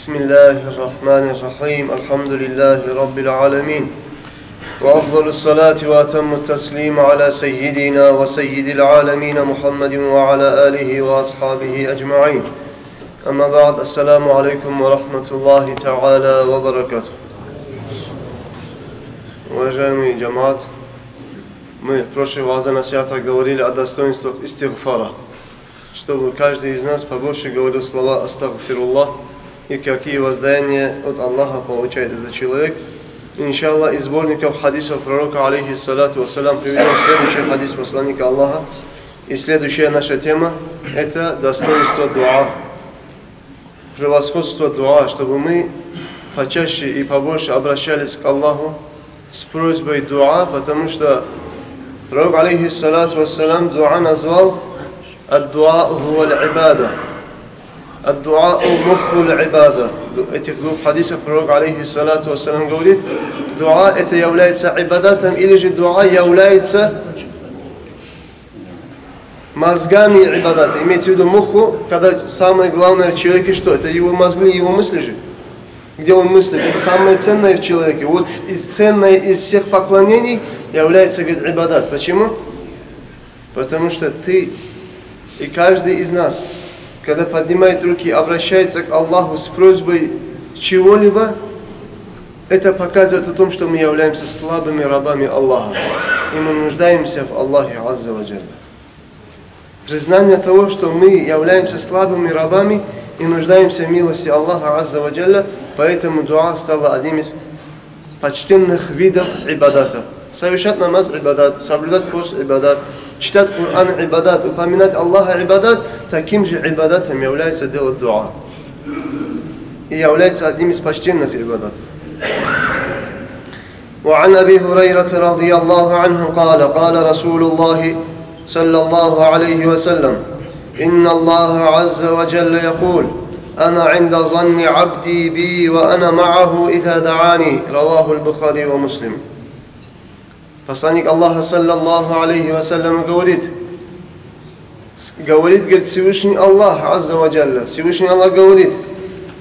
بسم الله الرحمن الرحيم الحمد لله رب العالمين وأفضل الصلاة وأتم التسليم على سيدنا وسيد العالمين محمد وعلى آله وأصحابه أجمعين أما بعد السلام عليكم ورحمة الله تعالى وبركاته. Уважаемый джамаат, мы в прошлый раз на святах говорили о достоинствах истигфара, чтобы каждый из нас побольше говорил слова «Астагфируллах» и какие воздаяния от Аллаха получает этот человек. Иншаллах, из сборников хадисов пророка, алейхиссалату вассалям, приведем следующий хадис посланника Аллаха. И следующая наша тема – это достоинство дуа, превосходство дуа, чтобы мы почаще и побольше обращались к Аллаху с просьбой дуа, потому что пророк, алейхиссалату вассалям, дуа назвал «Ад-дуа хуа аль-ибада». «Ад-дуа муху аль-ибада». Этих двух хадисов пророк, алейхиссалату вассалям, говорит, дуа это является ибадатом, или же дуа является мозгами ибадата. Имеется в виду муху, когда самое главное в человеке что? Это его мозги, его мысли же. Где он мыслит, это самое ценное в человеке. Вот ценное из всех поклонений является, говорит, ибадат. Почему? Потому что ты и каждый из нас, когда поднимает руки, обращается к Аллаху с просьбой чего-либо, это показывает о том, что мы являемся слабыми рабами Аллаха. И мы нуждаемся в Аллахе Азза ва Джалля. Признание того, что мы являемся слабыми рабами и нуждаемся в милости Аллаха Азза ва Джалля, поэтому дуа стала одним из почтенных видов ибадата. Совершать намаз ибадат, соблюдать пост ибадат, читать Коран ибадат, упоминать Аллаха ибадат, таким же ибадатом является делать дуа. И является одним из почтенных ибадатов. وعن أبي هريرة رضي الله عنه قال قال رسول الله صلى الله عليه وسلم إن الله عز وجل يقول أنا عند ظن عبدي بي وأنا معه إذا دعاني رواه البخاري ومسلم. Посланник Аллаха саллаллаху алейхи вассалям говорит, говорит Всевышний Аллах азза ва джалля, Всевышний Аллах говорит,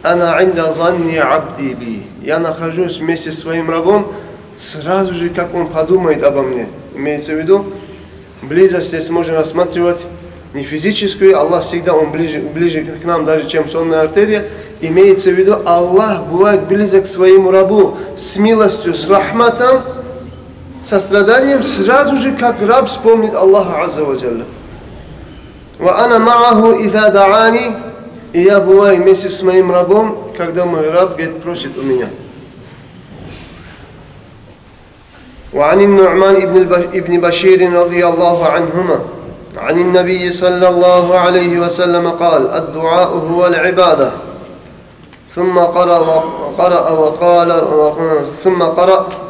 «Ана инда занни абди би». Я нахожусь вместе с своим рабом сразу же, как он подумает обо мне. Имеется в виду, близость здесь можно рассматривать не физическую, Аллах всегда он ближе к нам даже, чем сонная артерия. Имеется в виду, Аллах бывает близок к своему рабу с милостью, с рахматом, состраданием, сразу же, как раб вспомнит Аллаха Азза ва Джалля. «Ва ана ма'аху иза да'ани». И я бываю вместе с моим рабом, когда мой раб, говорит, просит у меня. وعن النعمان ابن بشير رضي الله عنهما عن النبي صلى الله عليه وسلم قال الدعاء هو العبادة ثم قرأ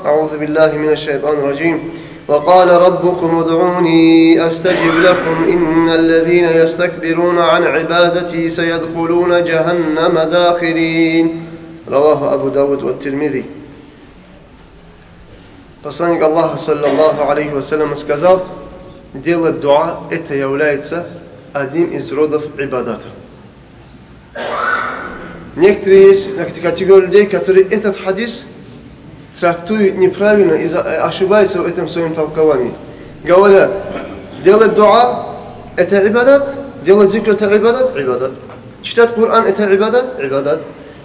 أعوذ بالله من الشيطان الرجيم وقال ربكم ادعوني أستجب لكم إن الذين يستكبرون عن عبادتي سيدخلون جهنم داخرين رواه أبو داود والترمذي. Посланник Аллаха саллаллаху алейхи вассалям сказал, делать дуа это является одним из родов ибадата. Некоторые есть категории людей, которые этот хадис трактуют неправильно и ошибаются в этом своем толковании. Говорят, делать дуа это ибадат, делать зикр это ибадат, ибадат. Читать Коран это ибадат, ибадат.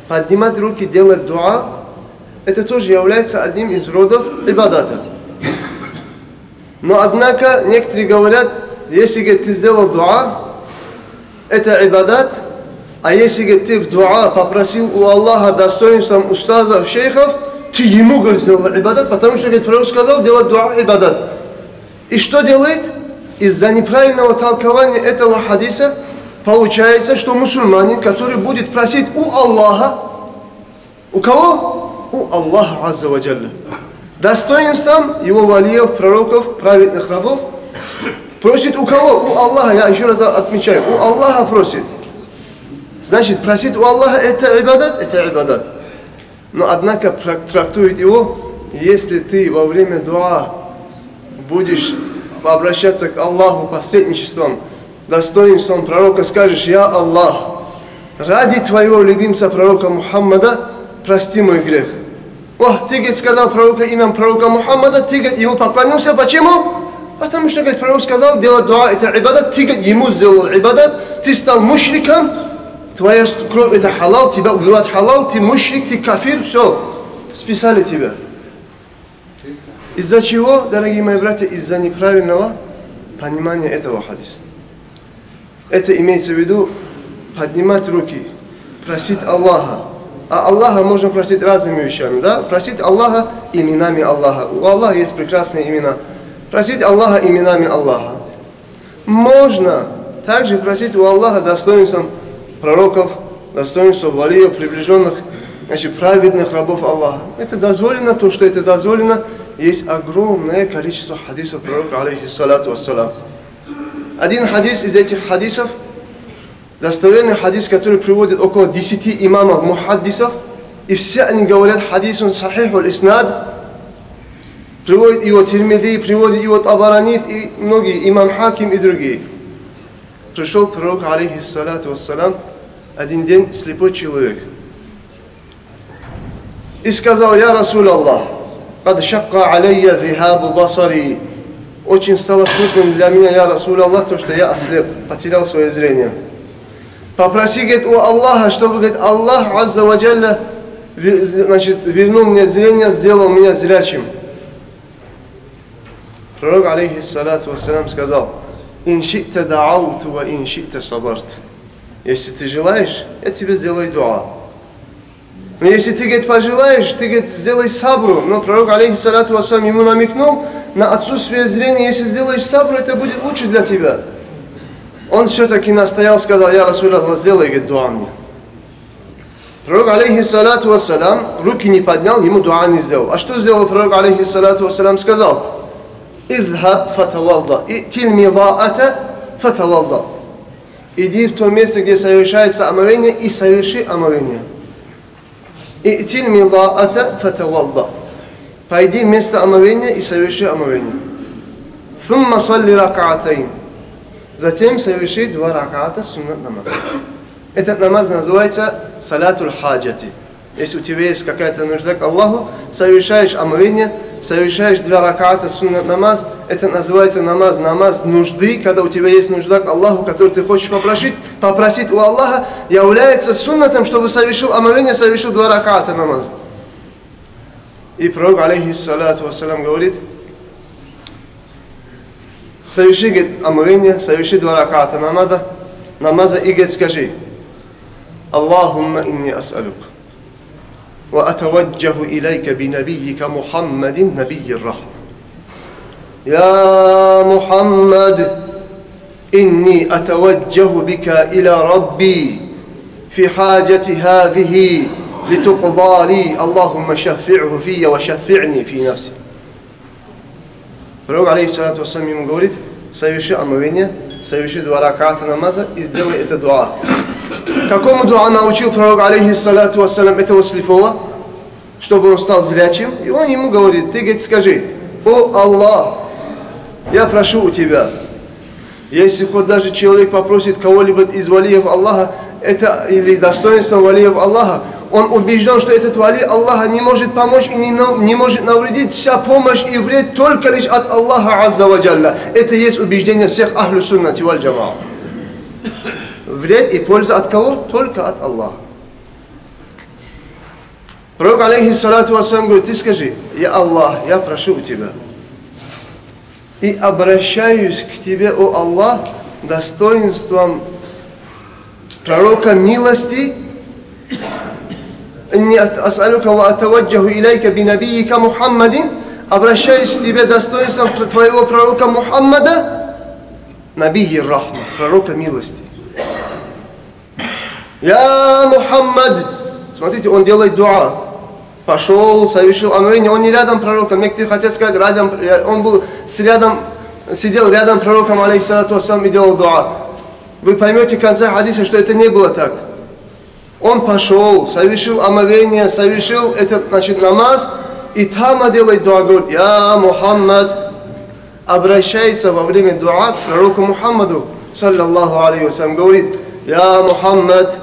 Поднимать руки, делать дуа это тоже является одним из родов ибадата. Но однако некоторые говорят, если, говорит, ты сделал дуа, это ибадат, а если, говорит, ты в дуа попросил у Аллаха достоинством устазов, шейхов, ты ему, говорит, сделал ибадат, потому что, говорит, пророк сказал, делать дуа ибадат. И что делает? Из-за неправильного толкования этого хадиса получается, что мусульманин, который будет просить у Аллаха, у кого? У Аллаха Азза ва Джалля. Достоинством его валиев, пророков, праведных рабов. Просит у кого? У Аллаха, я еще раз отмечаю, у Аллаха просит. Значит, просить у Аллаха это ибадат, это ибадат. Но однако трактует его, если ты во время дуа будешь обращаться к Аллаху посредничеством, достоинством пророка, скажешь, я Аллах, ради твоего любимца пророка Мухаммада прости мой грех. О, ты, говорит, сказал пророка, имя пророка Мухаммада, ты, говорит, ему поклонился. Почему? Потому что, говорит, пророк сказал, делать дуа это ибадат, ты, говорит, ему сделал ибадат, ты стал мушриком, твоя кровь это халал, тебя убивать халал, ты мушрик, ты кафир, все, списали тебя. Из-за чего, дорогие мои братья, из-за неправильного понимания этого хадиса. Это имеется в виду поднимать руки, просить Аллаха. А Аллаха можно просить разными вещами, да? Просить Аллаха именами Аллаха. У Аллаха есть прекрасные имена. Просить Аллаха именами Аллаха. Можно также просить у Аллаха достоинством пророков, достоинством валиев, приближенных, значит, праведных рабов Аллаха. Это дозволено, то, что это дозволено, есть огромное количество хадисов пророка, алейхиссалату вассалам. Один хадис из этих хадисов, достоверный хадис, который приводит около 10 имамов мухаддисов, и все они говорят хадисун сахихул иснад, приводит его Тирмизи, приводит его Табарани и многие, имам Хаким и другие. Пришел пророк, алейхиссалату вассалам, один день слепой человек. И сказал: «Я Расул Аллах, قد شق علي ذهاب بصري». Очень стало трудным для меня, я Расул Аллах, то, что я ослеп, потерял свое зрение. Попроси, говорит, у Аллаха, чтобы, говорит, Аллах Азза ва Джалля, значит, вернул мне зрение, сделал меня зрячим. Пророк, алейхиссалату вассалам, сказал: «Ин ши'та да'ауту ва ин ши'та сабарт». Если ты желаешь, я тебе сделаю дуа. Но если ты, говорит, пожелаешь, ты, говорит, сделай сабру. Но пророк, алейхиссалату вассалам, ему намекнул на отсутствие зрения. Если сделаешь сабру, это будет лучше для тебя. Он все-таки настоял, сказал: «Я Расул Аллах, сделай, говорит, дуа мне». Пророк, алейхиссалату вассалам, руки не поднял, ему дуа не сделал. А что сделал пророк, алейхиссалату вассалам? Сказал: «Изхаб фатавалда, итиль милаата фатавалда». Иди в то место, где совершается омовение, и соверши омовение. «Итиль милаата фатавалда». Пойди в место омовения и соверши омовение. «Thumma салли ракаатайн». Затем соверши 2 ракаата суннат намаз. Этот намаз называется салатуль хаджати. Если у тебя есть какая-то нужда к Аллаху, совершаешь омовение, совершаешь 2 ракаата суннат намаз. Это называется намаз нужды, когда у тебя есть нужда к Аллаху, который ты хочешь попросить у Аллаха, является суннатом, чтобы совершил омовение, совершил 2 ракаата намаз. И пророк, алейхиссалату вассалам, говорит: соверши, говорит, омовение, соверши 2 ракаата намаза и, говорит, скажи: «Аллахумма инни ас'алук ва атаваджаху илайка би набийика Мухаммадин набийир рахма. Я Мухаммад, инни атаваджаху бика иля Рабби фи хаджати хазихи литуқда ли, Аллахумма шаффи'ху фия ва шаффи'ни фи нафси». Пророк, алейхиссалату вассалам, ему говорит: соверши омовение, соверши 2 ракаата намаза и сделай это дуа. Какому дуа научил пророк, алейхиссалату вассалам, этого слепого, чтобы он стал зрячим? И он ему говорит: ты, говорит, скажи: «О Аллах, я прошу у тебя, если хоть даже человек попросит кого-либо из валиев Аллаха, это или достоинство валиев Аллаха, он убежден, что этот вали Аллаха не может помочь и не может навредить. Вся помощь и вред только лишь от Аллаха Азза ва Джалля». Это есть убеждение всех ахлю суннати валь джамаа. Вред и польза от кого? Только от Аллаха. Пророк, алейхиссалату вассалам, говорит: ты скажи: «Я Аллах, я прошу у тебя и обращаюсь к тебе, о Аллах, достоинством пророка милости. Инни ас'алука ва атаваджаху илайка би набийика Мухаммадин». Обращаюсь к тебе достоинством твоего пророка Мухаммада, набийир рахма, пророка милости. «Я Мухаммад». Смотрите, он делает дуа. Пошел, совершил омовение, он не рядом пророка. Некоторые хотят сказать, он был сидел рядом пророком, алейхиссалату вассалам, и делал дуа. Вы поймете в конце хадиса, что это не было так. Он пошел, совершил омовение, совершил этот, значит, намаз, и там делает дуа, говорит: «Я Мухаммад». Обращается во время дуа к пророку Мухаммаду, саллаллаху алейхи вассалям, говорит: «Я Мухаммад,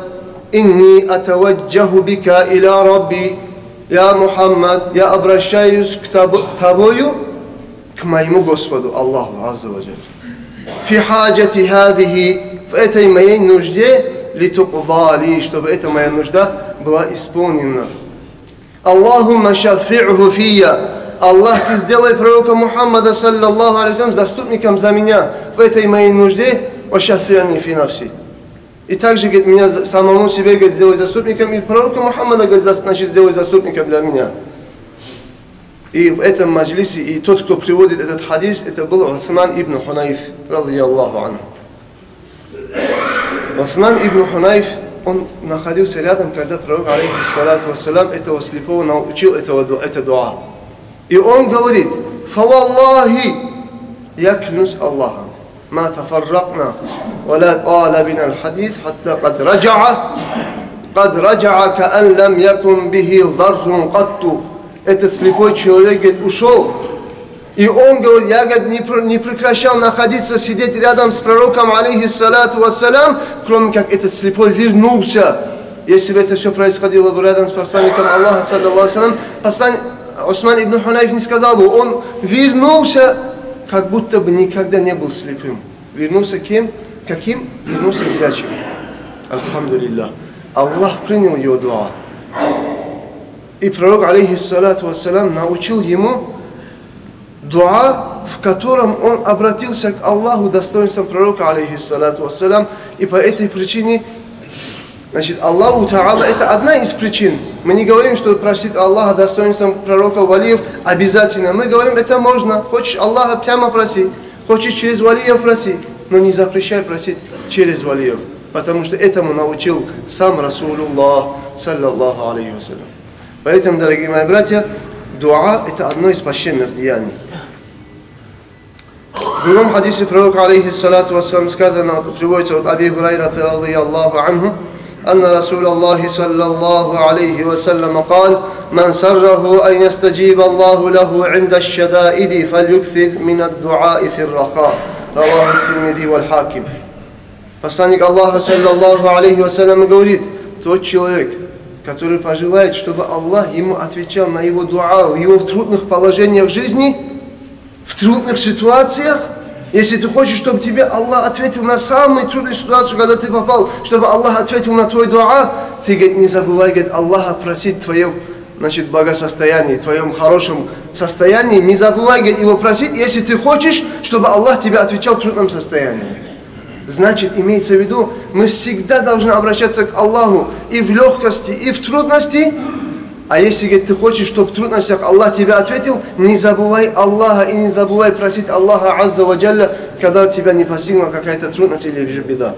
«Инни атаваджаху бика иля Рабби». «Я, Мухаммад, я обращаюсь к тобою, к моему Господу, Аллаху Азза ва Джалля. Фи хаджати хазихи, в этой моей нужде, литукдали, чтобы эта моя нужда была исполнена. Аллахумма шафи'ху фия». Аллах, ты сделай пророка Мухаммада, саллаллаху алейхи заступником за меня в этой моей нужде, ва шафи'ни фи нафси. И также, говорит, меня самому себе, говорит, сделай заступником, и пророка Мухаммада, говорит, значит, сделай заступником для меня. И в этом маджлисе, и тот, кто приводит этот хадис, это был Усман ибн Хунайф, радийаллаху анху. Усман ибн Хунайф, он находился рядом, когда пророк, алейхиссалату вассалям, этого слепого научил это дуа. И он говорит: «Фаваллахи, я клянусь Аллахом, ما تفرقنا ولا طال بنا الحديث حتى قد رجع كأن لم يكن به ضر قط». Этот слепой человек, говорит, ушел. И он говорит: я, говорит, не прекращал находиться, сидеть рядом с пророком, алейхиссалату вассалям, кроме как этот слепой вернулся. Если бы это все происходило бы рядом с посланником Аллаха, саллаллаху алейхи вассалям, Усман ибн Хунайф не сказал бы, он вернулся, как будто бы никогда не был слепым. Вернулся кем? Каким? Вернулся зрячим. Альхамдулиллах. Аллах принял его дуа. И пророк, алейхиссалату вассалям, научил ему дуа, в котором он обратился к Аллаху достоинством пророка, алейхиссалату вассалям. И по этой причине, значит, Аллаху Та'ала, это одна из причин. Мы не говорим, что просить Аллаха достоинством пророка валиев обязательно. Мы говорим, это можно. Хочешь Аллаха, прямо проси. Хочешь через валиев, проси. Но не запрещай просить через валиев. Потому что этому научил сам Расулуллах, саллаллаху алейхи вассалям. Поэтому, дорогие мои братья, дуа – это одно из священных деяний. В другом хадисе пророка, алейхиссалату вассалям, сказано, приводится от Аби Хурайрата, радийаллаху анху, أن رسول الله صلى الله عليه وسلم قال: من سره أن يستجيب الله له عند الشدائد فليكثر من الدعاء في الرخاء. رواه الترمذي والحاكم. Посланник Аллаха, саллаллаху алейхи вассалям, говорит: тот человек, который пожелает, чтобы Аллах ему отвечал на его дуа в его трудных положениях жизни, в трудных ситуациях. Если ты хочешь, чтобы тебе Аллах ответил на самую трудную ситуацию, когда ты попал, чтобы Аллах ответил на твой дуа, ты, говорит, не забывай, говорит, Аллаха просить в твоем, значит, благосостоянии, в твоем хорошем состоянии. Не забывай, говорит, его просить, если ты хочешь, чтобы Аллах тебе отвечал в трудном состоянии. Значит, имеется в виду, мы всегда должны обращаться к Аллаху и в легкости, и в трудности. А если, говорит, ты хочешь, чтобы в трудностях Аллах тебе ответил, не забывай Аллаха и не забывай просить Аллаха Азза ва Джалля, когда тебя не постигла какая-то трудность или же беда.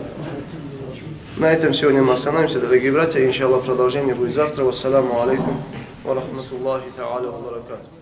На этом сегодня мы остановимся, дорогие братья. Иншаллах, продолжение будет завтра. Вассаламу алейкум ва рахматуллахи та'аля ва баракатух.